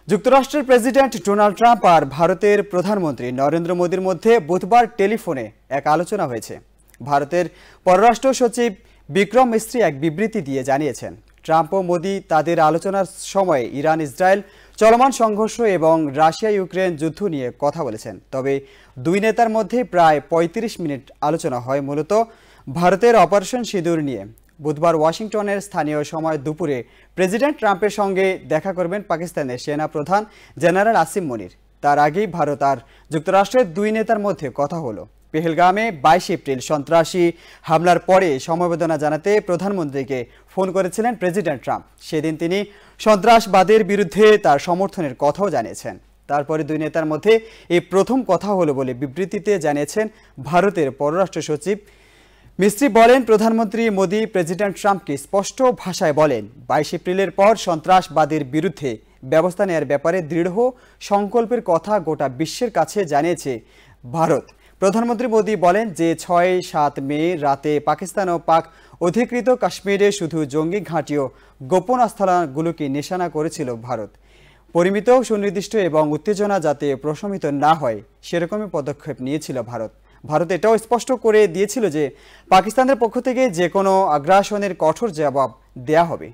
যুক্তরাষ্ট্রের president Donald Trump আর ভারতের প্রধানমন্ত্রী নরেন্দ্র মোদীর মধ্যে বুধবার টেলিফোনে এক আলোচনা হয়েছে। ভারতের পররাষ্ট্র সচিব বিক্রম মিস্ত্রি এক বিবৃতি দিয়ে জানিয়েছেন, ট্রাম্প ও মোদী তাদের আলোচনার সময় ইরান ইসরায়েল চলমান সংঘর্ষ এবং রাশিয়া ইউক্রেন যুদ্ধ নিয়ে কথা বলেছেন। তবে দুই নেতার মধ্যে প্রায় ৩৫ মিনিট আলোচনা হয় মূলত ভারতের অপারেশন সিঁদুর নিয়ে। বুধবার ওয়াশিংটনের স্থানীয় সময় দুপুরে প্রেসিডেন্ট ট্রাম্পের সঙ্গে দেখা করবেন পাকিস্তানের সেনা প্রধান জেনারেল আসিম মনির। তার আগেই ভারত আর যুক্তরাষ্ট্রের দুই নেতার মধ্যে কথা হলো। পেহেলগামে ২২ এপ্রিল সন্ত্রাসী হামলার পরে সমবেদনা জানাতে প্রধানমন্ত্রীকে ফোন করেছিলেন প্রেসিডেন্ট ট্রাম্প। সেদিন তিনি সন্ত্রাসবাদের বিরুদ্ধে তার সমর্থনের কথাও জানিয়েছেন। তারপরে দুই নেতার মধ্যে এই প্রথম কথা হলো বলে বিবৃতিতে জানিয়েছেন ভারতের পররাষ্ট্র সচিব মিস্ত্রি। বলেন, প্রধানমন্ত্রী মোদী প্রেসিডেন্ট ট্রাম্পকে স্পষ্ট ভাষায় বলেন, ২২ এপ্রিলের পর সন্ত্রাসবাদের বিরুদ্ধে ব্যবস্থা নেওয়ার ব্যাপারে দৃঢ় সংকল্পের কথা গোটা বিশ্বের কাছে জানিয়েছে ভারত। প্রধানমন্ত্রী মোদী বলেন যে ৬-৭ মে রাতে পাকিস্তান ও পাক অধিকৃত কাশ্মীরে শুধু জঙ্গি ঘাঁটি ও গোপন আস্তানাগুলোকে নিশানা করেছিল ভারত। পরিমিত, সুনির্দিষ্ট এবং উত্তেজনা যাতে প্রশমিত না হয় সেরকমই পদক্ষেপ নিয়েছিল ভারত। ভারত এটাও স্পষ্ট করে দিয়েছিল যে পাকিস্তানের পক্ষ থেকে যে কোনো আগ্রাসনের কঠোর জবাব দেয়া হবে।